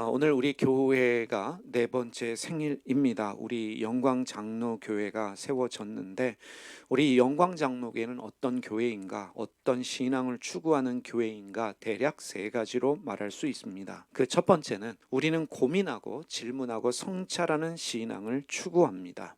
오늘 우리 교회가 네 번째 생일입니다. 우리 영광장로교회가 세워졌는데 우리 영광장로교회는 어떤 교회인가, 어떤 신앙을 추구하는 교회인가 대략 세 가지로 말할 수 있습니다. 그 첫 번째는 우리는 고민하고 질문하고 성찰하는 신앙을 추구합니다.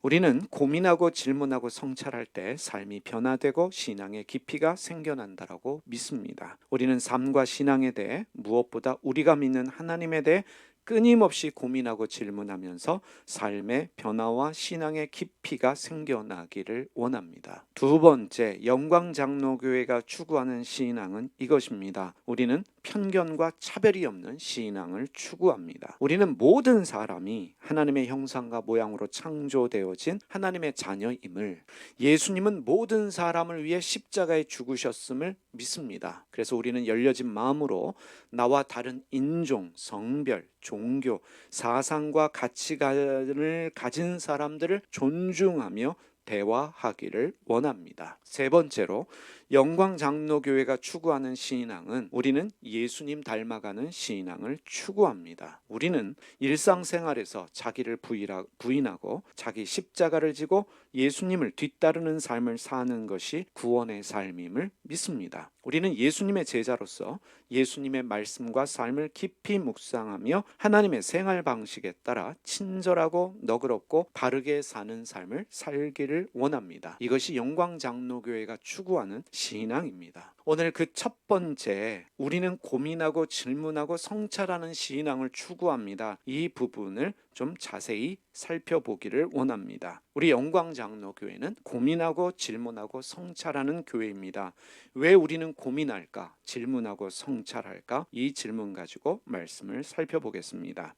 우리는 고민하고 질문하고 성찰할 때 삶이 변화되고 신앙의 깊이가 생겨난다라고 믿습니다. 우리는 삶과 신앙에 대해 무엇보다 우리가 믿는 하나님에 대해 끊임없이 고민하고 질문하면서 삶의 변화와 신앙의 깊이가 생겨나기를 원합니다. 두 번째, 영광장로교회가 추구하는 신앙은 이것입니다. 우리는 편견과 차별이 없는 신앙을 추구합니다. 우리는 모든 사람이 하나님의 형상과 모양으로 창조되어진 하나님의 자녀임을, 예수님은 모든 사람을 위해 십자가에 죽으셨음을 믿습니다. 그래서 우리는 열려진 마음으로 나와 다른 인종, 성별, 종교, 사상과 가치관을 가진 사람들을 존중하며 대화하기를 원합니다. 세 번째로 영광장로교회가 추구하는 신앙은 우리는 예수님 닮아가는 신앙을 추구합니다. 우리는 일상생활에서 자기를 부인하고 자기 십자가를 지고 예수님을 뒤따르는 삶을 사는 것이 구원의 삶임을 믿습니다. 우리는 예수님의 제자로서 예수님의 말씀과 삶을 깊이 묵상하며 하나님의 생활 방식에 따라 친절하고 너그럽고 바르게 사는 삶을 살기를 원합니다. 이것이 영광장로교회가 추구하는 신앙입니다. 오늘 그 첫 번째, 우리는 고민하고 질문하고 성찰하는 신앙을 추구합니다. 이 부분을 좀 자세히 살펴보기를 원합니다. 우리 영광장로교회는 고민하고 질문하고 성찰하는 교회입니다. 왜 우리는 고민할까? 질문하고 성찰할까? 이 질문 가지고 말씀을 살펴보겠습니다.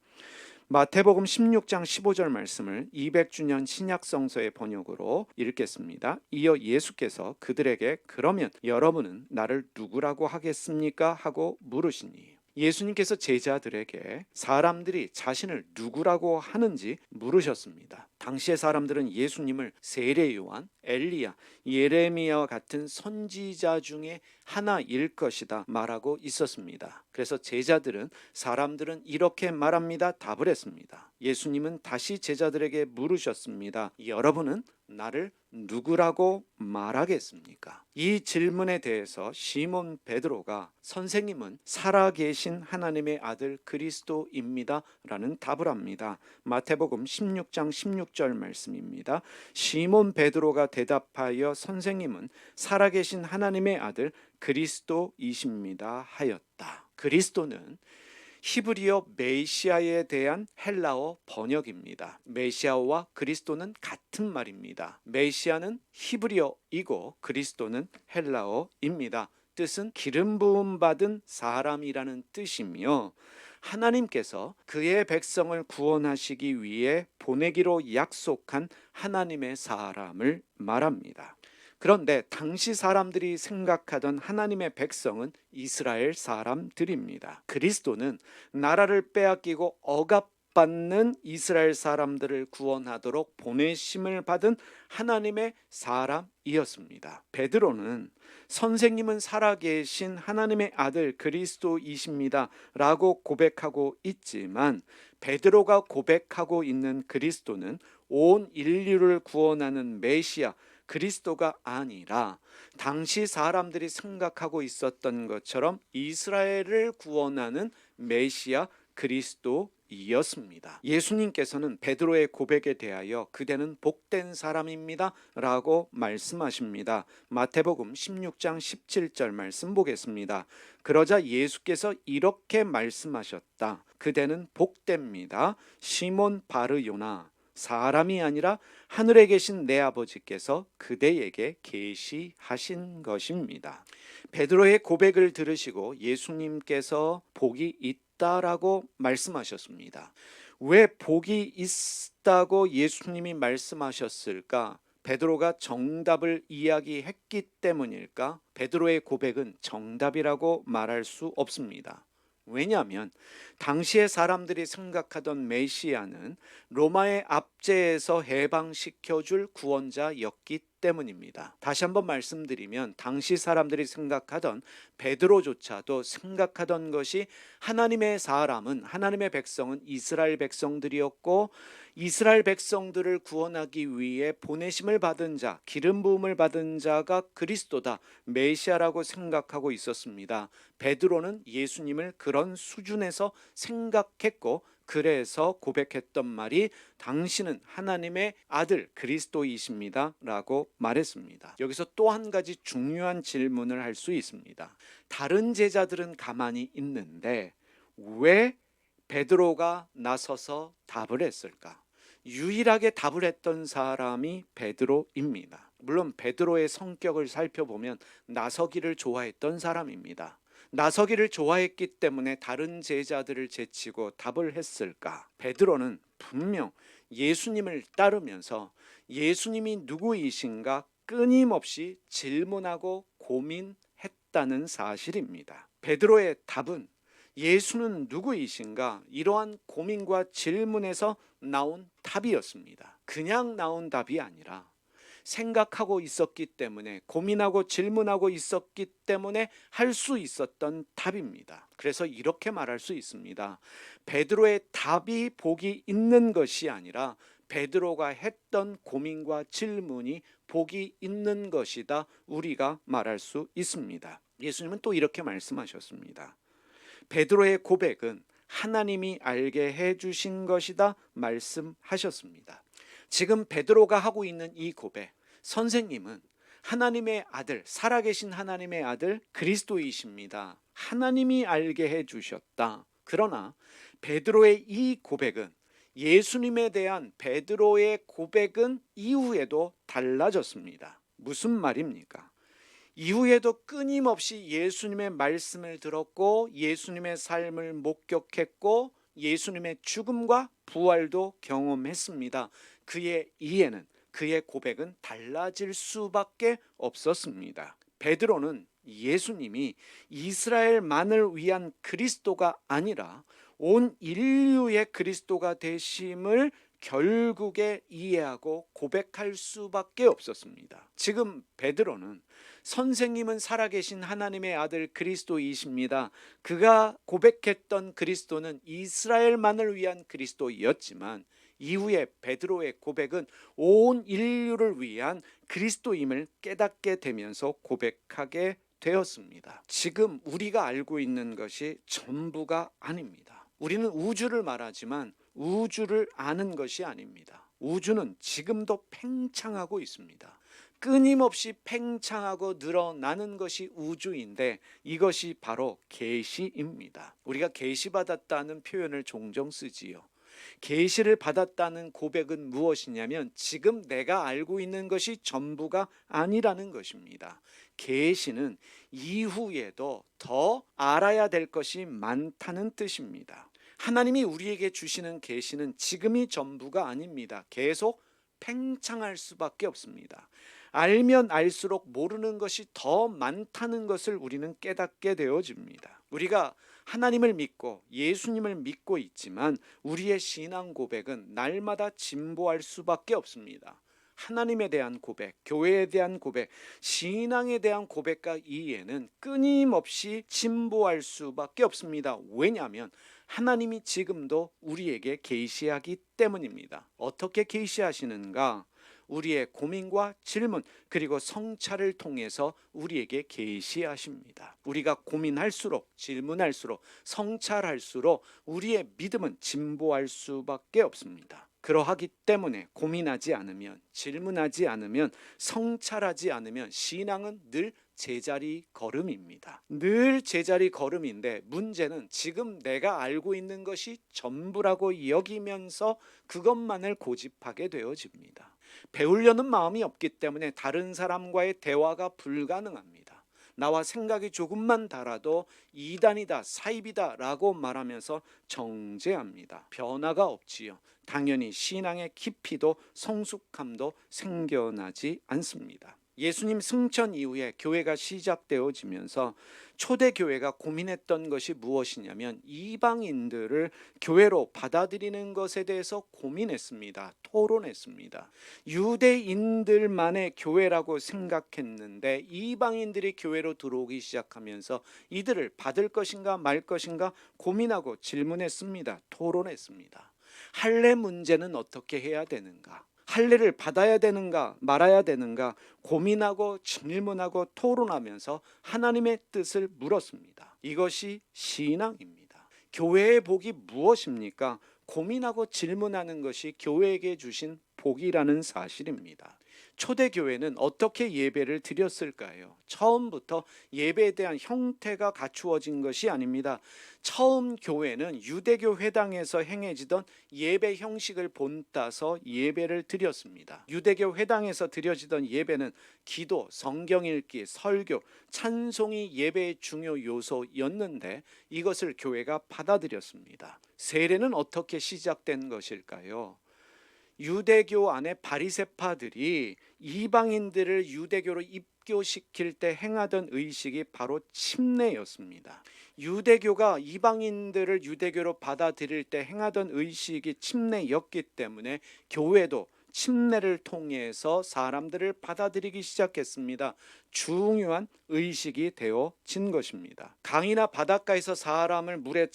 마태복음 16장 15절 말씀을 200주년 신약성서의 번역으로 읽겠습니다. 이어 예수께서 그들에게 그러면 여러분은 나를 누구라고 하겠습니까? 하고 물으시니, 예수님께서 제자들에게 사람들이 자신을 누구라고 하는지 물으셨습니다. 당시의 사람들은 예수님을 세례 요한, 엘리야, 예레미야와 같은 선지자 중에 하나일 것이다 말하고 있었습니다. 그래서 제자들은 사람들은 이렇게 말합니다 답을 했습니다. 예수님은 다시 제자들에게 물으셨습니다. 여러분은 나를 누구라고 말하겠습니까? 이 질문에 대해서 시몬 베드로가 선생님은 살아계신 하나님의 아들 그리스도입니다 라는 답을 합니다. 마태복음 16장 16절 말씀입니다. 시몬 베드로가 대답하여 선생님은 살아계신 하나님의 아들 그리스도이십니다 하였다. 그리스도는 히브리어 메시아에 대한 헬라어 번역입니다. 메시아와 그리스도는 같은 말입니다. 메시아는 히브리어이고 그리스도는 헬라어입니다. 뜻은 기름 부음 받은 사람이라는 뜻이며 하나님께서 그의 백성을 구원하시기 위해 보내기로 약속한 하나님의 사람을 말합니다. 그런데 당시 사람들이 생각하던 하나님의 백성은 이스라엘 사람들입니다. 그리스도는 나라를 빼앗기고 억압받는 이스라엘 사람들을 구원하도록 보내심을 받은 하나님의 사람이었습니다. 베드로는 선생님은 살아계신 하나님의 아들 그리스도이십니다 라고 고백하고 있지만, 베드로가 고백하고 있는 그리스도는 온 인류를 구원하는 메시아 그리스도가 아니라 당시 사람들이 생각하고 있었던 것처럼 이스라엘을 구원하는 메시아 그리스도이었습니다. 예수님께서는 베드로의 고백에 대하여 그대는 복된 사람입니다 라고 말씀하십니다. 마태복음 16장 17절 말씀 보겠습니다. 그러자 예수께서 이렇게 말씀하셨다. 그대는 복됩니다. 시몬 바르요나, 사람이 아니라 하늘에 계신 내 아버지께서 그대에게 계시하신 것입니다. 베드로의 고백을 들으시고 예수님께서 복이 있다라고 말씀하셨습니다. 왜 복이 있다고 예수님이 말씀하셨을까? 베드로가 정답을 이야기했기 때문일까? 베드로의 고백은 정답이라고 말할 수 없습니다. 왜냐하면 당시의 사람들이 생각하던 메시아는 로마의 압제에서 해방시켜줄 구원자였기 때문입니다. 다시 한번 말씀드리면 당시 사람들이 생각하던, 베드로조차도 생각하던 것이, 하나님의 사람은, 하나님의 백성은 이스라엘 백성들이었고 이스라엘 백성들을 구원하기 위해 보내심을 받은 자, 기름 부음을 받은 자가 그리스도다, 메시아라고 생각하고 있었습니다. 베드로는 예수님을 그런 수준에서 생각했고, 그래서 고백했던 말이 당신은 하나님의 아들 그리스도이십니다 라고 말했습니다. 여기서 또 한 가지 중요한 질문을 할 수 있습니다. 다른 제자들은 가만히 있는데 왜 베드로가 나서서 답을 했을까? 유일하게 답을 했던 사람이 베드로입니다. 물론 베드로의 성격을 살펴보면 나서기를 좋아했던 사람입니다. 나서기를 좋아했기 때문에 다른 제자들을 제치고 답을 했을까? 베드로는 분명 예수님을 따르면서 예수님이 누구이신가 끊임없이 질문하고 고민했다는 사실입니다. 베드로의 답은 예수는 누구이신가, 이러한 고민과 질문에서 나온 답이었습니다. 그냥 나온 답이 아니라 생각하고 있었기 때문에, 고민하고 질문하고 있었기 때문에 할 수 있었던 답입니다. 그래서 이렇게 말할 수 있습니다. 베드로의 답이 복이 있는 것이 아니라 베드로가 했던 고민과 질문이 복이 있는 것이다, 우리가 말할 수 있습니다. 예수님은 또 이렇게 말씀하셨습니다. 베드로의 고백은 하나님이 알게 해주신 것이다 말씀하셨습니다. 지금 베드로가 하고 있는 이 고백, 선생님은 하나님의 아들, 살아계신 하나님의 아들 그리스도이십니다, 하나님이 알게 해주셨다. 그러나 베드로의 이 고백은, 예수님에 대한 베드로의 고백은 이후에도 달라졌습니다. 무슨 말입니까? 이후에도 끊임없이 예수님의 말씀을 들었고 예수님의 삶을 목격했고 예수님의 죽음과 부활도 경험했습니다. 그의 이해는, 그의 고백은 달라질 수밖에 없었습니다. 베드로는 예수님이 이스라엘만을 위한 그리스도가 아니라 온 인류의 그리스도가 되심을 결국에 이해하고 고백할 수밖에 없었습니다. 지금 베드로는 선생님은 살아계신 하나님의 아들 그리스도이십니다, 그가 고백했던 그리스도는 이스라엘만을 위한 그리스도였지만 이후에 베드로의 고백은 온 인류를 위한 그리스도임을 깨닫게 되면서 고백하게 되었습니다. 지금 우리가 알고 있는 것이 전부가 아닙니다. 우리는 우주를 말하지만 우주를 아는 것이 아닙니다. 우주는 지금도 팽창하고 있습니다. 끊임없이 팽창하고 늘어나는 것이 우주인데 이것이 바로 계시입니다. 우리가 계시받았다는 표현을 종종 쓰지요. 계시를 받았다는 고백은 무엇이냐면 지금 내가 알고 있는 것이 전부가 아니라는 것입니다. 계시는 이후에도 더 알아야 될 것이 많다는 뜻입니다. 하나님이 우리에게 주시는 계시는 지금이 전부가 아닙니다. 계속 팽창할 수밖에 없습니다. 알면 알수록 모르는 것이 더 많다는 것을 우리는 깨닫게 되어집니다. 우리가 하나님을 믿고 예수님을 믿고 있지만 우리의 신앙 고백은 날마다 진보할 수밖에 없습니다. 하나님에 대한 고백, 교회에 대한 고백, 신앙에 대한 고백과 이해는 끊임없이 진보할 수밖에 없습니다. 왜냐하면 하나님이 지금도 우리에게 계시하기 때문입니다. 어떻게 계시하시는가? 우리의 고민과 질문 그리고 성찰을 통해서 우리에게 계시하십니다. 우리가 고민할수록, 질문할수록, 성찰할수록 우리의 믿음은 진보할 수밖에 없습니다. 그러하기 때문에 고민하지 않으면, 질문하지 않으면, 성찰하지 않으면 신앙은 늘 제자리 걸음입니다. 늘 제자리 걸음인데 문제는 지금 내가 알고 있는 것이 전부라고 여기면서 그것만을 고집하게 되어집니다. 배우려는 마음이 없기 때문에 다른 사람과의 대화가 불가능합니다. 나와 생각이 조금만 달라도 이단이다, 사입이다 라고 말하면서 정죄합니다. 변화가 없지요. 당연히 신앙의 깊이도 성숙함도 생겨나지 않습니다. 예수님 승천 이후에 교회가 시작되어지면서 초대교회가 고민했던 것이 무엇이냐면 이방인들을 교회로 받아들이는 것에 대해서 고민했습니다. 토론했습니다. 유대인들만의 교회라고 생각했는데 이방인들이 교회로 들어오기 시작하면서 이들을 받을 것인가 말 것인가 고민하고 질문했습니다. 토론했습니다. 할례 문제는 어떻게 해야 되는가? 할례를 받아야 되는가 말아야 되는가 고민하고 질문하고 토론하면서 하나님의 뜻을 물었습니다. 이것이 신앙입니다. 교회의 복이 무엇입니까? 고민하고 질문하는 것이 교회에게 주신 복이라는 사실입니다. 초대교회는 어떻게 예배를 드렸을까요? 처음부터 예배에 대한 형태가 갖추어진 것이 아닙니다. 처음 교회는 유대교 회당에서 행해지던 예배 형식을 본따서 예배를 드렸습니다. 유대교 회당에서 드려지던 예배는 기도, 성경 읽기, 설교, 찬송이 예배의 중요 요소였는데 이것을 교회가 받아들였습니다. 세례는 어떻게 시작된 것일까요? 유대교 안에 바리새파들이 이방인들을 유대교로 입교시킬 때 행하던 의식이 바로 침례였습니다. 유대교가 이방인들을 유대교로 받아들일 때 행하던 의식이 침례였기 때문에 교회도 침례를 통해서 사람들을 받아들이기 시작했습니다. 중요한 의식이 되어진 것입니다. 강이나 바닷가에서 사람을 물에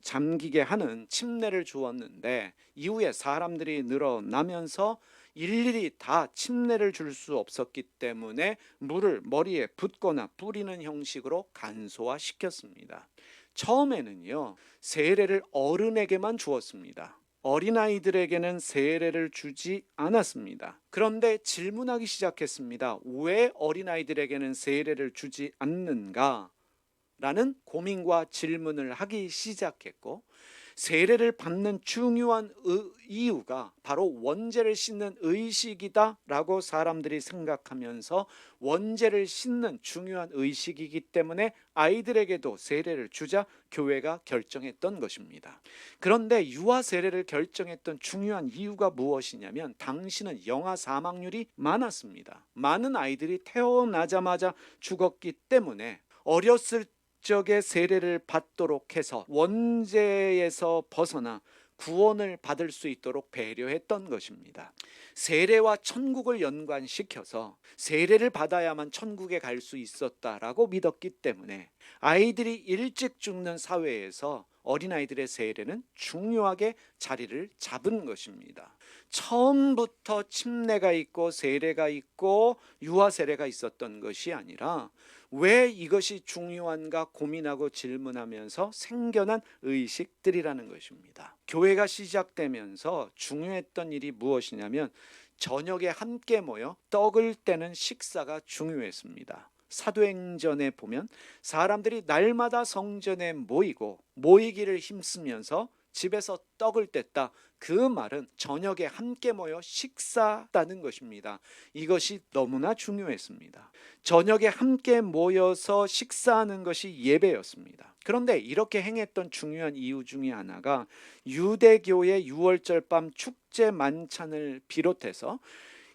잠기게 하는 침례를 주었는데 이후에 사람들이 늘어나면서 일일이 다 침례를 줄 수 없었기 때문에 물을 머리에 붓거나 뿌리는 형식으로 간소화시켰습니다. 처음에는요, 세례를 어른에게만 주었습니다. 어린아이들에게는 세례를 주지 않았습니다. 그런데 질문하기 시작했습니다. 왜 어린아이들에게는 세례를 주지 않는가? 라는 고민과 질문을 하기 시작했고, 세례를 받는 중요한 이유가 바로 원죄를 씻는 의식이다 라고 사람들이 생각하면서 원죄를 씻는 중요한 의식이기 때문에 아이들에게도 세례를 주자 교회가 결정했던 것입니다. 그런데 유아 세례를 결정했던 중요한 이유가 무엇이냐면 당시는 영아 사망률이 많았습니다. 많은 아이들이 태어나자마자 죽었기 때문에 어렸을 적의 세례를 받도록 해서 원죄에서 벗어나 구원을 받을 수 있도록 배려했던 것입니다. 세례와 천국을 연관시켜서 세례를 받아야만 천국에 갈 수 있었다라고 믿었기 때문에 아이들이 일찍 죽는 사회에서 어린아이들의 세례는 중요하게 자리를 잡은 것입니다. 처음부터 침례가 있고 세례가 있고 유아 세례가 있었던 것이 아니라 왜 이것이 중요한가 고민하고 질문하면서 생겨난 의식들이라는 것입니다. 교회가 시작되면서 중요했던 일이 무엇이냐면 저녁에 함께 모여 떡을 떼는 식사가 중요했습니다. 사도행전에 보면 사람들이 날마다 성전에 모이기를 힘쓰면서 집에서 떡을 뗐다. 그 말은 저녁에 함께 모여 식사다는 것입니다. 이것이 너무나 중요했습니다. 저녁에 함께 모여서 식사하는 것이 예배였습니다. 그런데 이렇게 행했던 중요한 이유 중에 하나가 유대교의 유월절 밤 축제 만찬을 비롯해서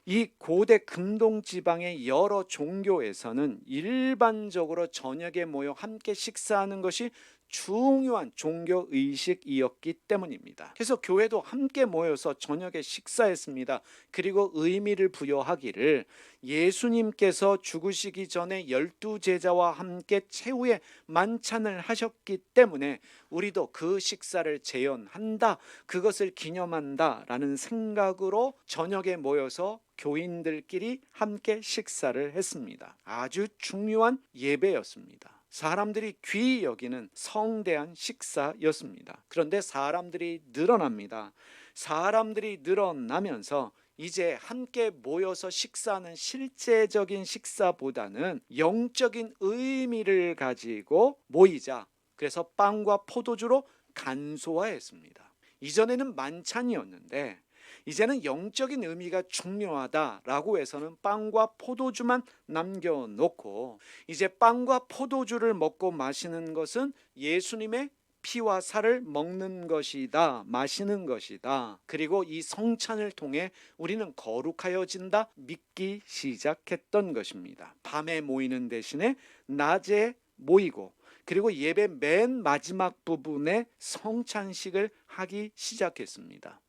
이 고대 근동 지방의 여러 종교에서는 일반적으로 저녁에 모여 함께 식사하는 것이 중요한 종교 의식이었기 때문입니다. 그래서 교회도 함께 모여서 저녁에 식사했습니다. 그리고 의미를 부여하기를 예수님께서 죽으시기 전에 12제자와 함께 최후의 만찬을 하셨기 때문에 우리도 그 식사를 재현한다, 그것을 기념한다라는 생각으로 저녁에 모여서 교인들끼리 함께 식사를 했습니다. 아주 중요한 예배였습니다. 사람들이 귀히 여기는 성대한 식사였습니다. 그런데 사람들이 늘어납니다. 사람들이 늘어나면서 이제 함께 모여서 식사하는 실제적인 식사보다는 영적인 의미를 가지고 모이자. 그래서 빵과 포도주로 간소화했습니다. 이전에는 만찬이었는데 이제는 영적인 의미가 중요하다라고 해서는 빵과 포도주만 남겨놓고 이제 빵과 포도주를 먹고 마시는 것은 예수님의 피와 살을 먹는 것이다, 마시는 것이다. 그리고 이 성찬을 통해 우리는 거룩하여진다 믿기 시작했던 것입니다. 밤에 모이는 대신에 낮에 모이고, 그리고 예배 맨 마지막 부분에 성찬식을 하기 시작했습니다.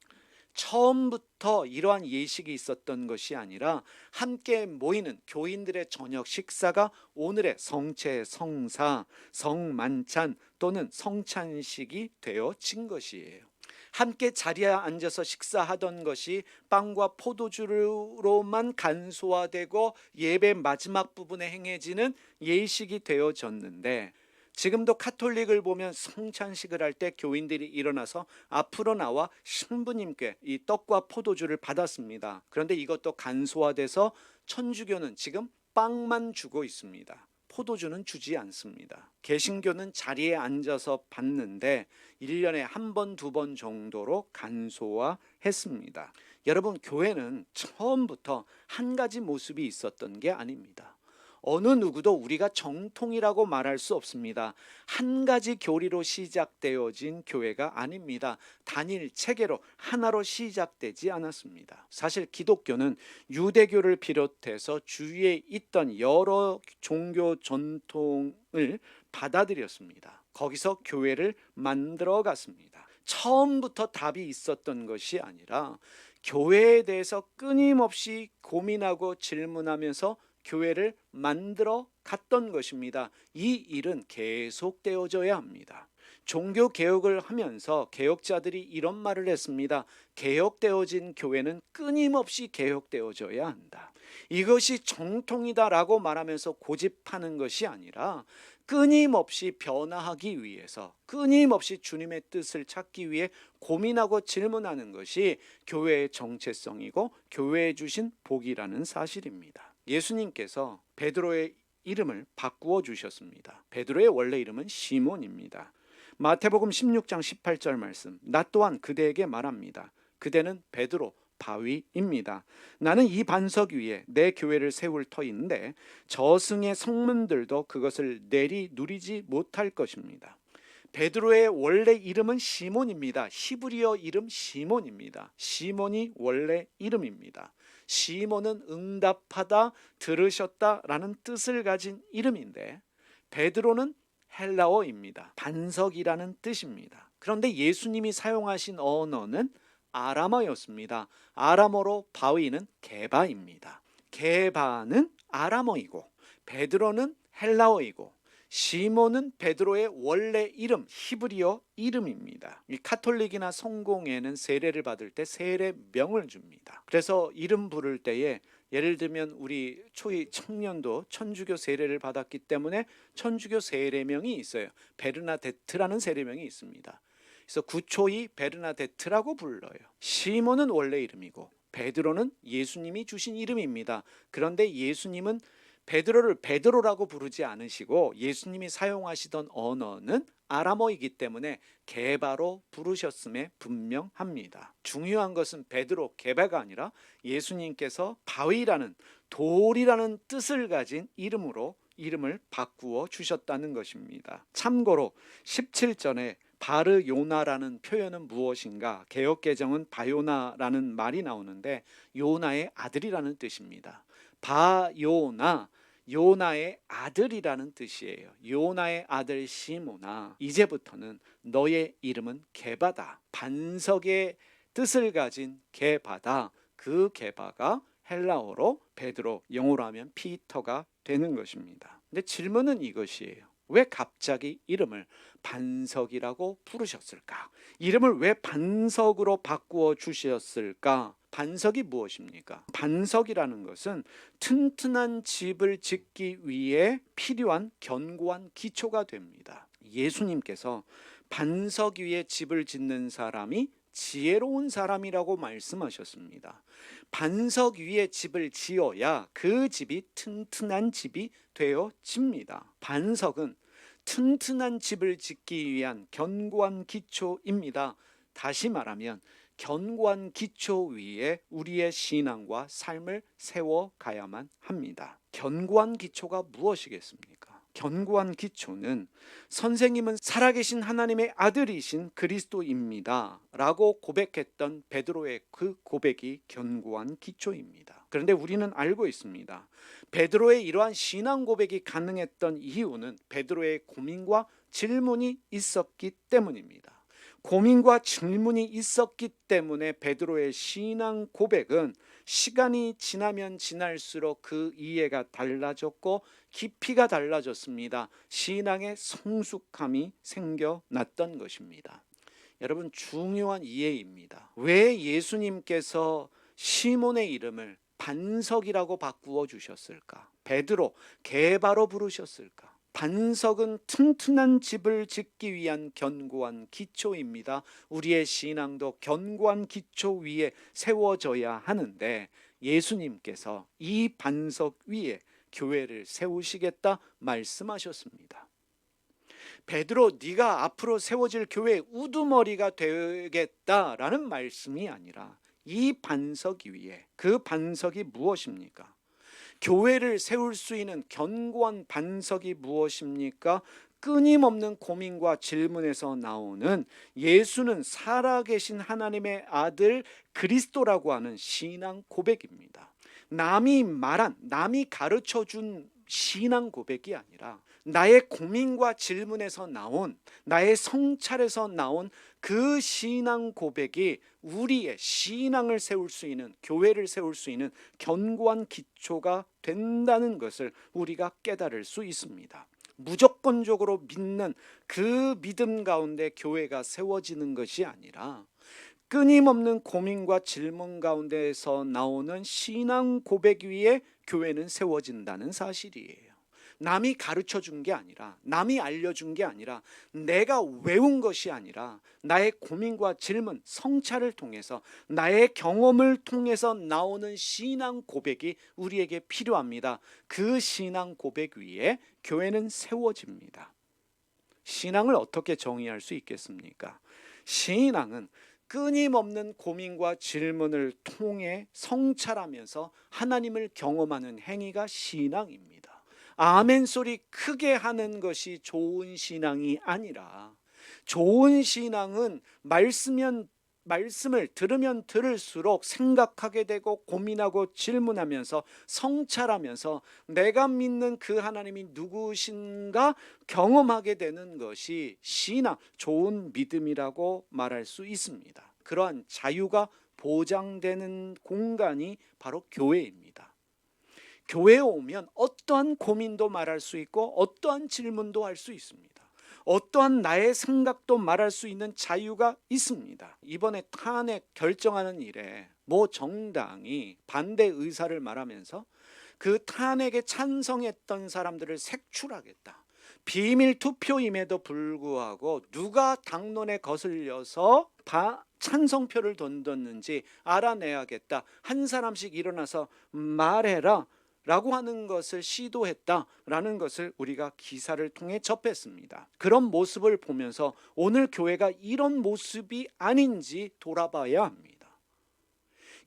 처음부터 이러한 예식이 있었던 것이 아니라 함께 모이는 교인들의 저녁 식사가 오늘의 성체, 성사, 성만찬 또는 성찬식이 되어진 것이에요. 함께 자리에 앉아서 식사하던 것이 빵과 포도주로만 간소화되고 예배 마지막 부분에 행해지는 예식이 되어졌는데, 지금도 카톨릭을 보면 성찬식을 할 때 교인들이 일어나서 앞으로 나와 신부님께 이 떡과 포도주를 받았습니다. 그런데 이것도 간소화돼서 천주교는 지금 빵만 주고 있습니다. 포도주는 주지 않습니다. 개신교는 자리에 앉아서 받는데 1년에 한 번, 두 번 정도로 간소화했습니다. 여러분, 교회는 처음부터 한 가지 모습이 있었던 게 아닙니다. 어느 누구도 우리가 정통이라고 말할 수 없습니다. 한 가지 교리로 시작되어진 교회가 아닙니다. 단일 체계로 하나로 시작되지 않았습니다. 사실 기독교는 유대교를 비롯해서 주위에 있던 여러 종교 전통을 받아들였습니다. 거기서 교회를 만들어 갔습니다. 처음부터 답이 있었던 것이 아니라 교회에 대해서 끊임없이 고민하고 질문하면서 교회를 만들어 갔던 것입니다. 이 일은 계속되어져야 합니다. 종교 개혁을 하면서 개혁자들이 이런 말을 했습니다. 개혁되어진 교회는 끊임없이 개혁되어져야 한다. 이것이 정통이다라고 말하면서 고집하는 것이 아니라 끊임없이 변화하기 위해서, 끊임없이 주님의 뜻을 찾기 위해 고민하고 질문하는 것이 교회의 정체성이고 교회에 주신 복이라는 사실입니다. 예수님께서 베드로의 이름을 바꾸어 주셨습니다. 베드로의 원래 이름은 시몬입니다. 마태복음 16장 18절 말씀, 나 또한 그대에게 말합니다. 그대는 베드로 바위입니다. 나는 이 반석 위에 내 교회를 세울 터인데 저승의 성문들도 그것을 내리 누리지 못할 것입니다. 베드로의 원래 이름은 시몬입니다. 히브리어 이름 시몬입니다. 시몬이 원래 이름입니다. 시몬은 응답하다, 들으셨다라는 뜻을 가진 이름인데, 베드로는 헬라어입니다. 반석이라는 뜻입니다. 그런데 예수님이 사용하신 언어는 아람어였습니다. 아람어로 바위는 게바입니다. 게바는 아람어이고 베드로는 헬라어이고 시몬은 베드로의 원래 이름, 히브리어 이름입니다. 이 카톨릭이나 성공회는 세례를 받을 때 세례명을 줍니다. 그래서 이름 부를 때에 예를 들면 우리 초이 청년도 천주교 세례를 받았기 때문에 천주교 세례명이 있어요. 베르나데트라는 세례명이 있습니다. 그래서 구초이 베르나데트라고 불러요. 시몬은 원래 이름이고 베드로는 예수님이 주신 이름입니다. 그런데 예수님은 베드로를 베드로라고 부르지 않으시고 예수님이 사용하시던 언어는 아람어이기 때문에 게바로 부르셨음에 분명합니다. 중요한 것은 베드로 게바가 아니라 예수님께서 바위라는, 돌이라는 뜻을 가진 이름으로 이름을 바꾸어 주셨다는 것입니다. 참고로 17절에 바르요나라는 표현은 무엇인가? 개역개정은 바요나라는 말이 나오는데 요나의 아들이라는 뜻입니다. 바요나, 요나의 아들이라는 뜻이에요. 요나의 아들 시몬아, 이제부터는 너의 이름은 게바다. 반석의 뜻을 가진 게바다. 그 게바가 헬라어로 베드로, 영어로 하면 피터가 되는 것입니다. 근데 질문은 이것이에요. 왜 갑자기 이름을 반석이라고 부르셨을까? 이름을 왜 반석으로 바꾸어 주셨을까? 반석이 무엇입니까? 반석이라는 것은 튼튼한 집을 짓기 위해 필요한 견고한 기초가 됩니다. 예수님께서 반석 위에 집을 짓는 사람이 지혜로운 사람이라고 말씀하셨습니다. 반석 위에 집을 지어야 그 집이 튼튼한 집이 되어집니다. 반석은 튼튼한 집을 짓기 위한 견고한 기초입니다. 다시 말하면 견고한 기초 위에 우리의 신앙과 삶을 세워가야만 합니다. 견고한 기초가 무엇이겠습니까? 견고한 기초는 선생님은 살아계신 하나님의 아들이신 그리스도입니다 라고 고백했던 베드로의 그 고백이 견고한 기초입니다. 그런데 우리는 알고 있습니다. 베드로의 이러한 신앙 고백이 가능했던 이유는 베드로의 고민과 질문이 있었기 때문입니다. 고민과 질문이 있었기 때문에 베드로의 신앙 고백은 시간이 지나면 지날수록 그 이해가 달라졌고 깊이가 달라졌습니다. 신앙의 성숙함이 생겨났던 것입니다. 여러분, 중요한 이해입니다. 왜 예수님께서 시몬의 이름을 반석이라고 바꾸어 주셨을까? 베드로, 게바로 부르셨을까? 반석은 튼튼한 집을 짓기 위한 견고한 기초입니다. 우리의 신앙도 견고한 기초 위에 세워져야 하는데 예수님께서 이 반석 위에 교회를 세우시겠다 말씀하셨습니다. 베드로, 네가 앞으로 세워질 교회의 우두머리가 되겠다라는 말씀이 아니라 이 반석 위에, 그 반석이 무엇입니까? 교회를 세울 수 있는 견고한 반석이 무엇입니까? 끊임없는 고민과 질문에서 나오는 예수는 살아계신 하나님의 아들 그리스도라고 하는 신앙 고백입니다. 남이 가르쳐준 신앙 고백이 아니라 나의 고민과 질문에서 나온, 나의 성찰에서 나온 그 신앙 고백이 우리의 신앙을 세울 수 있는, 교회를 세울 수 있는 견고한 기초가 된다는 것을 우리가 깨달을 수 있습니다. 무조건적으로 믿는 그 믿음 가운데 교회가 세워지는 것이 아니라 끊임없는 고민과 질문 가운데에서 나오는 신앙 고백 위에 교회는 세워진다는 사실이에요. 남이 가르쳐 준 게 아니라, 남이 알려준 게 아니라, 내가 외운 것이 아니라 나의 고민과 질문, 성찰을 통해서, 나의 경험을 통해서 나오는 신앙 고백이 우리에게 필요합니다. 그 신앙 고백 위에 교회는 세워집니다. 신앙을 어떻게 정의할 수 있겠습니까? 신앙은 끊임없는 고민과 질문을 통해 성찰하면서 하나님을 경험하는 행위가 신앙입니다. 아멘 소리 크게 하는 것이 좋은 신앙이 아니라, 좋은 신앙은 말씀을 들으면 들을수록 생각하게 되고 고민하고 질문하면서 성찰하면서 내가 믿는 그 하나님이 누구신가 경험하게 되는 것이 신앙, 좋은 믿음이라고 말할 수 있습니다. 그러한 자유가 보장되는 공간이 바로 교회입니다. 교회에 오면 어떠한 고민도 말할 수 있고 어떠한 질문도 할 수 있습니다. 어떠한 나의 생각도 말할 수 있는 자유가 있습니다. 이번에 탄핵 결정하는 일에 모 정당이 반대 의사를 말하면서 그 탄핵에 찬성했던 사람들을 색출하겠다. 비밀 투표임에도 불구하고 누가 당론에 거슬려서 찬성표를 던졌는지 알아내야겠다. 한 사람씩 일어나서 말해라 라고 하는 것을 시도했다라는 것을 우리가 기사를 통해 접했습니다. 그런 모습을 보면서 오늘 교회가 이런 모습이 아닌지 돌아봐야 합니다.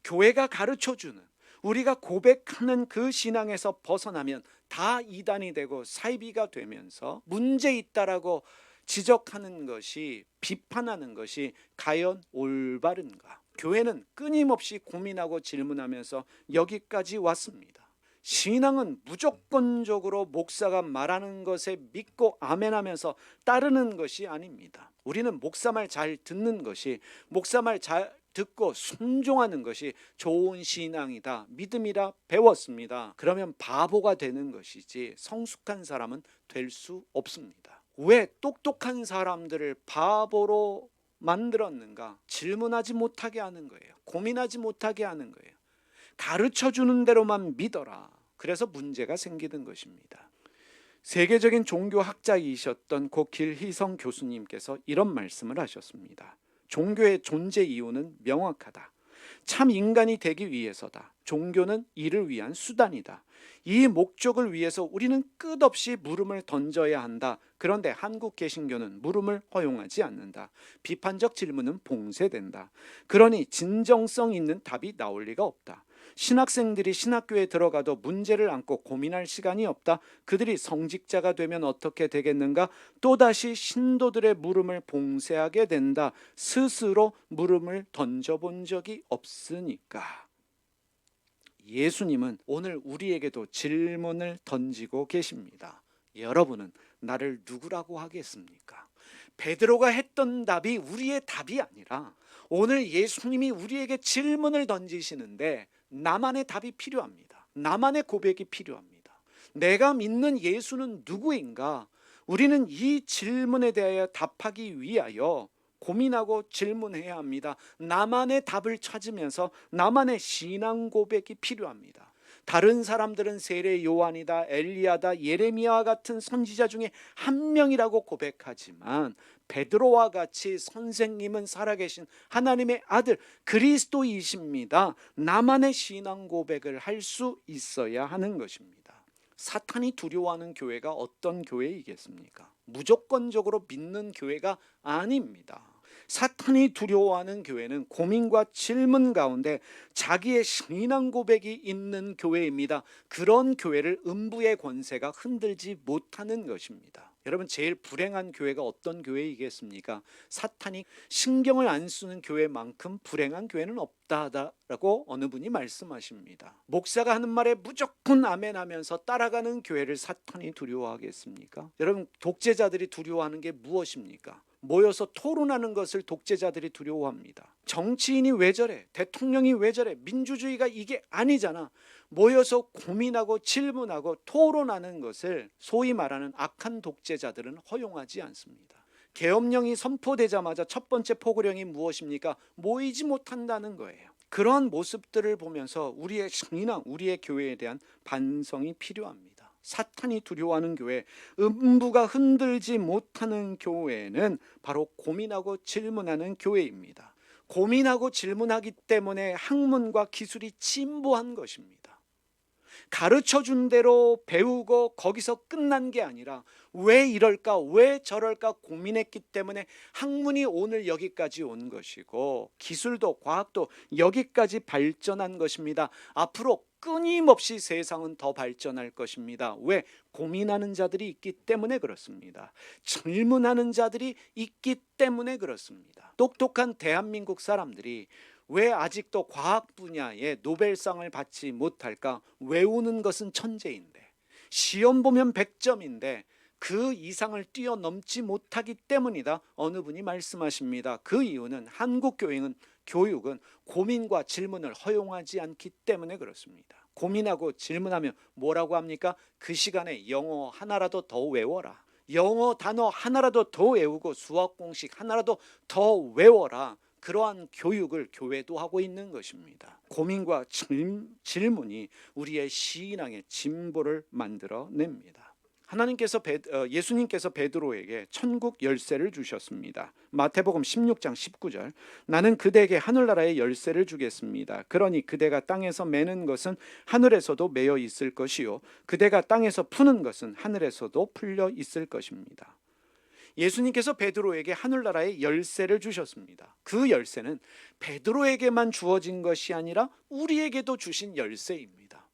교회가 가르쳐주는, 우리가 고백하는 그 신앙에서 벗어나면 다 이단이 되고 사이비가 되면서 문제 있다라고 지적하는 것이, 비판하는 것이 과연 올바른가? 교회는 끊임없이 고민하고 질문하면서 여기까지 왔습니다. 신앙은 무조건적으로 목사가 말하는 것에 믿고 아멘하면서 따르는 것이 아닙니다. 우리는 목사 말 잘 듣는 것이, 목사 말 잘 듣고 순종하는 것이 좋은 신앙이다, 믿음이라 배웠습니다. 그러면 바보가 되는 것이지 성숙한 사람은 될 수 없습니다. 왜 똑똑한 사람들을 바보로 만들었는가? 질문하지 못하게 하는 거예요. 고민하지 못하게 하는 거예요. 가르쳐주는 대로만 믿어라. 그래서 문제가 생기는 것입니다. 세계적인 종교학자이셨던 고 길희성 교수님께서 이런 말씀을 하셨습니다. 종교의 존재 이유는 명확하다. 참 인간이 되기 위해서다. 종교는 이를 위한 수단이다. 이 목적을 위해서 우리는 끝없이 물음을 던져야 한다. 그런데 한국 개신교는 물음을 허용하지 않는다. 비판적 질문은 봉쇄된다. 그러니 진정성 있는 답이 나올 리가 없다. 신학생들이 신학교에 들어가도 문제를 안고 고민할 시간이 없다. 그들이 성직자가 되면 어떻게 되겠는가? 또다시 신도들의 물음을 봉쇄하게 된다. 스스로 물음을 던져본 적이 없으니까. 예수님은 오늘 우리에게도 질문을 던지고 계십니다. 여러분은 나를 누구라고 하겠습니까? 베드로가 했던 답이 우리의 답이 아니라 오늘 예수님이 우리에게 질문을 던지시는데 나만의 답이 필요합니다. 나만의 고백이 필요합니다. 내가 믿는 예수는 누구인가? 우리는 이 질문에 대하여 답하기 위하여 고민하고 질문해야 합니다. 나만의 답을 찾으면서 나만의 신앙 고백이 필요합니다. 다른 사람들은 세례 요한이다, 엘리야다, 예레미야와 같은 선지자 중에 한 명이라고 고백하지만 베드로와 같이 선생님은 살아계신 하나님의 아들 그리스도이십니다. 나만의 신앙 고백을 할 수 있어야 하는 것입니다. 사탄이 두려워하는 교회가 어떤 교회이겠습니까? 무조건적으로 믿는 교회가 아닙니다. 사탄이 두려워하는 교회는 고민과 질문 가운데 자기의 신앙 고백이 있는 교회입니다. 그런 교회를 음부의 권세가 흔들지 못하는 것입니다. 여러분, 제일 불행한 교회가 어떤 교회이겠습니까? 사탄이 신경을 안 쓰는 교회만큼 불행한 교회는 없다라고 어느 분이 말씀하십니다. 목사가 하는 말에 무조건 아멘 하면서 따라가는 교회를 사탄이 두려워하겠습니까? 여러분, 독재자들이 두려워하는 게 무엇입니까? 모여서 토론하는 것을 독재자들이 두려워합니다. 정치인이 왜 저래? 대통령이 왜 저래? 민주주의가 이게 아니잖아. 모여서 고민하고 질문하고 토론하는 것을 소위 말하는 악한 독재자들은 허용하지 않습니다. 계엄령이 선포되자마자 첫 번째 포고령이 무엇입니까? 모이지 못한다는 거예요. 그런 모습들을 보면서 우리의 신앙, 우리의 교회에 대한 반성이 필요합니다. 사탄이 두려워하는 교회, 음부가 흔들지 못하는 교회는 바로 고민하고 질문하는 교회입니다. 고민하고 질문하기 때문에 학문과 기술이 진보한 것입니다. 가르쳐준 대로 배우고 거기서 끝난 게 아니라 왜 이럴까, 왜 저럴까 고민했기 때문에 학문이 오늘 여기까지 온 것이고 기술도 과학도 여기까지 발전한 것입니다. 앞으로 끊임없이 세상은 더 발전할 것입니다. 왜? 고민하는 자들이 있기 때문에 그렇습니다. 질문하는 자들이 있기 때문에 그렇습니다. 똑똑한 대한민국 사람들이 왜 아직도 과학 분야에 노벨상을 받지 못할까? 외우는 것은 천재인데, 시험 보면 100점인데 그 이상을 뛰어넘지 못하기 때문이다. 어느 분이 말씀하십니다. 그 이유는 한국 교육은 고민과 질문을 허용하지 않기 때문에 그렇습니다. 고민하고 질문하면 뭐라고 합니까? 그 시간에 영어 하나라도 더 외워라. 영어 단어 하나라도 더 외우고 수학 공식 하나라도 더 외워라. 그러한 교육을 교회도 하고 있는 것입니다. 고민과 질문이 우리의 신앙의 진보를 만들어냅니다. 예수님께서 베드로에게 천국 열쇠를 주셨습니다. 마태복음 16장 19절, 나는 그대에게 하늘나라의 열쇠를 주겠습니다. 그러니 그대가 땅에서 매는 것은 하늘에서도 매여 있을 것이요 그대가 땅에서 푸는 것은 하늘에서도 풀려 있을 것입니다. 예수님께서 베드로에게 하늘나라의 열쇠를 주셨습니다. 그 열쇠는 베드로에게만 주어진 것이 아니라 우리에게도 주신 열쇠입니다.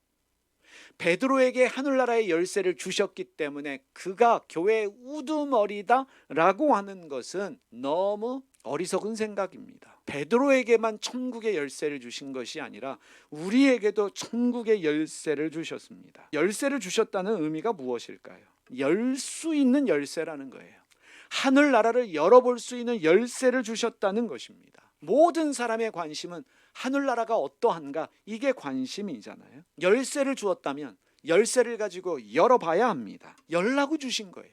베드로에게 하늘나라의 열쇠를 주셨기 때문에 그가 교회의 우두머리다라고 하는 것은 너무 어리석은 생각입니다. 베드로에게만 천국의 열쇠를 주신 것이 아니라 우리에게도 천국의 열쇠를 주셨습니다. 열쇠를 주셨다는 의미가 무엇일까요? 열 수 있는 열쇠라는 거예요. 하늘나라를 열어볼 수 있는 열쇠를 주셨다는 것입니다. 모든 사람의 관심은 하늘나라가 어떠한가, 이게 관심이잖아요. 열쇠를 주었다면 열쇠를 가지고 열어봐야 합니다. 열라고 주신 거예요.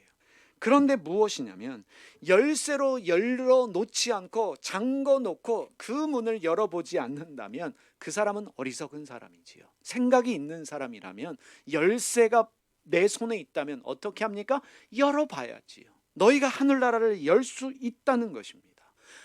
그런데 무엇이냐면 열쇠로 열어놓지 않고 잠궈놓고 그 문을 열어보지 않는다면 그 사람은 어리석은 사람이지요. 생각이 있는 사람이라면 열쇠가 내 손에 있다면 어떻게 합니까? 열어봐야지요. 너희가 하늘나라를 열 수 있다는 것입니다.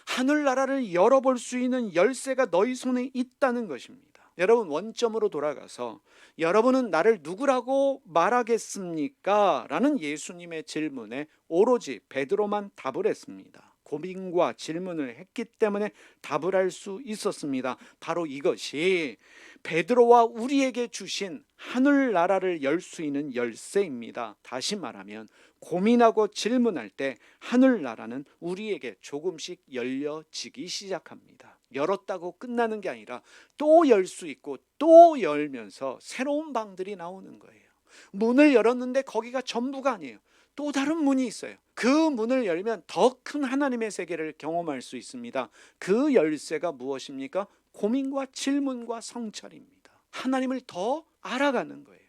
하늘나라를 열어볼 수 있는 열쇠가 너희 손에 있다는 것입니다. 여러분, 원점으로 돌아가서 여러분은 나를 누구라고 말하겠습니까? 라는 예수님의 질문에 오로지 베드로만 답을 했습니다. 고민과 질문을 했기 때문에 답을 할 수 있었습니다. 바로 이것이 베드로와 우리에게 주신 하늘나라를 열 수 있는 열쇠입니다. 다시 말하면 고민하고 질문할 때 하늘나라는 우리에게 조금씩 열려지기 시작합니다. 열었다고 끝나는 게 아니라 또 열 수 있고 또 열면서 새로운 방들이 나오는 거예요. 문을 열었는데 거기가 전부가 아니에요. 또 다른 문이 있어요. 그 문을 열면 더 큰 하나님의 세계를 경험할 수 있습니다. 그 열쇠가 무엇입니까? 고민과 질문과 성찰입니다. 하나님을 더 알아가는 거예요.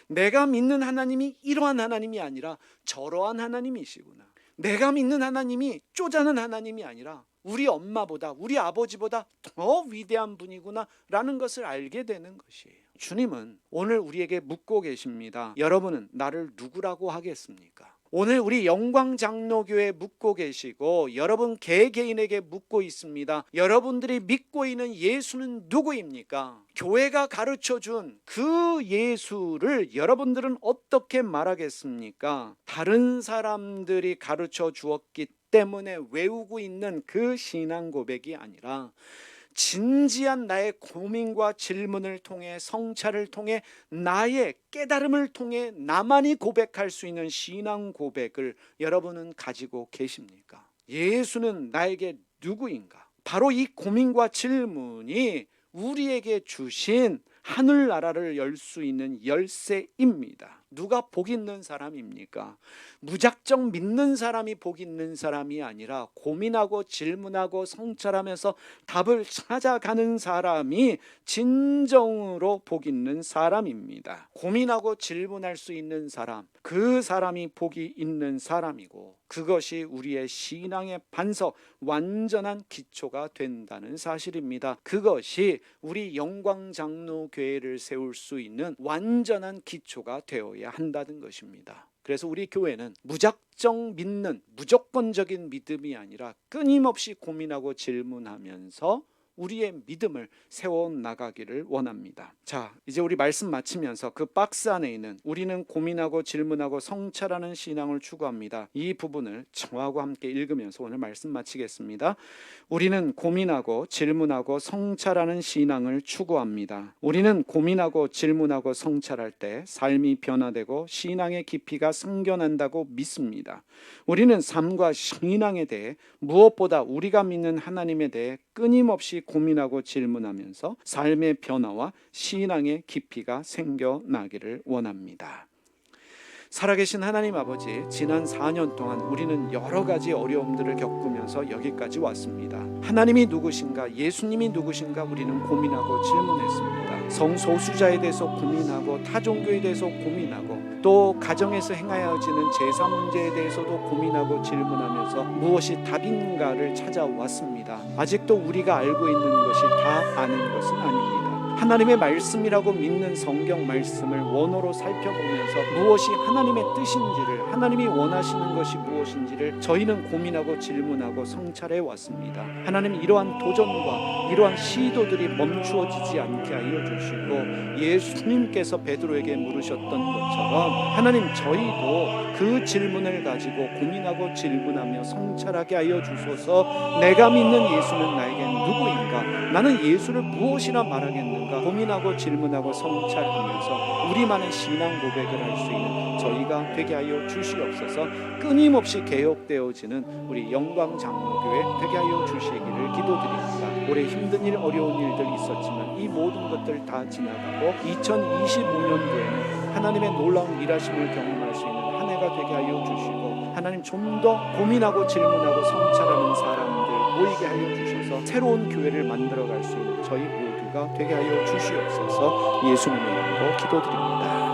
내가 믿는 하나님이 이러한 하나님이 아니라 저러한 하나님이시구나. 내가 믿는 하나님이 쪼잔한 하나님이 아니라 우리 엄마보다 우리 아버지보다 더 위대한 분이구나 라는 것을 알게 되는 것이에요. 주님은 오늘 우리에게 묻고 계십니다. 여러분은 나를 누구라고 하겠습니까? 오늘 우리 영광장로교회에 묻고 계시고 여러분 개개인에게 묻고 있습니다. 여러분들이 믿고 있는 예수는 누구입니까? 교회가 가르쳐준 그 예수를 여러분들은 어떻게 말하겠습니까? 다른 사람들이 가르쳐 주었기 때문에 외우고 있는 그 신앙 고백이 아니라 진지한 나의 고민과 질문을 통해 성찰을 통해 나의 깨달음을 통해 나만이 고백할 수 있는 신앙 고백을 여러분은 가지고 계십니까? 예수는 나에게 누구인가? 바로 이 고민과 질문이 우리에게 주신 하늘나라를 열 수 있는 열쇠입니다. 누가 복 있는 사람입니까? 무작정 믿는 사람이 복 있는 사람이 아니라 고민하고 질문하고 성찰하면서 답을 찾아가는 사람이 진정으로 복 있는 사람입니다. 고민하고 질문할 수 있는 사람, 그 사람이 복이 있는 사람이고 그것이 우리의 신앙의 반석, 완전한 기초가 된다는 사실입니다. 그것이 우리 영광장로교회를 세울 수 있는 완전한 기초가 되어야 한다는 것입니다. 그래서 우리 교회는 무작정 믿는 무조건적인 믿음이 아니라 끊임없이 고민하고 질문하면서 우리의 믿음을 세워나가기를 원합니다. 자, 이제 우리 말씀 마치면서 그 박스 안에 있는 우리는 고민하고 질문하고 성찰하는 신앙을 추구합니다. 이 부분을 저하고 함께 읽으면서 오늘 말씀 마치겠습니다. 우리는 고민하고 질문하고 성찰하는 신앙을 추구합니다. 우리는 고민하고 질문하고 성찰할 때 삶이 변화되고 신앙의 깊이가 생겨난다고 믿습니다. 우리는 삶과 신앙에 대해 무엇보다 우리가 믿는 하나님에 대해 끊임없이 고민하고 질문하면서 삶의 변화와 신앙의 깊이가 생겨나기를 원합니다. 살아계신 하나님 아버지, 지난 4년 동안 우리는 여러 가지 어려움들을 겪으면서 여기까지 왔습니다. 하나님이 누구신가, 예수님이 누구신가 우리는 고민하고 질문했습니다. 성소수자에 대해서 고민하고 타종교에 대해서 고민하고 또 가정에서 행하여지는 제사 문제에 대해서도 고민하고 질문하면서 무엇이 답인가를 찾아왔습니다. 아직도 우리가 알고 있는 것이 다 아는 것은 아닙니다. 하나님의 말씀이라고 믿는 성경 말씀을 원어로 살펴보면서 무엇이 하나님의 뜻인지를, 하나님이 원하시는 것이 무엇인지를 저희는 고민하고 질문하고 성찰해 왔습니다. 하나님, 이러한 도전과 이러한 시도들이 멈추어지지 않게 하여 주시고 예수님께서 베드로에게 물으셨던 것처럼 하나님, 저희도 그 질문을 가지고 고민하고 질문하며 성찰하게 하여 주소서. 내가 믿는 예수는 나에게 누구인가? 나는 예수를 무엇이라 말하겠는가? 고민하고 질문하고 성찰하면서 우리만의 신앙 고백을 할 수 있는 저희가 되게 하여 주시옵소서. 끊임없이 개혁되어지는 우리 영광장로교회 되게 하여 주시기를 기도드립니다. 올해 힘든 일, 어려운 일들 있었지만 이 모든 것들 다 지나가고 2025년도에는 하나님의 놀라운 일하심을 경험할 수 있는 한 해가 되게 하여 주시고, 하나님 좀 더 고민하고 질문하고 성찰하는 사람들 모이게 하여 주셔서 새로운 교회를 만들어갈 수 있는 저희 모두가 되게 하여 주시옵소서. 예수님의 이름으로 기도드립니다.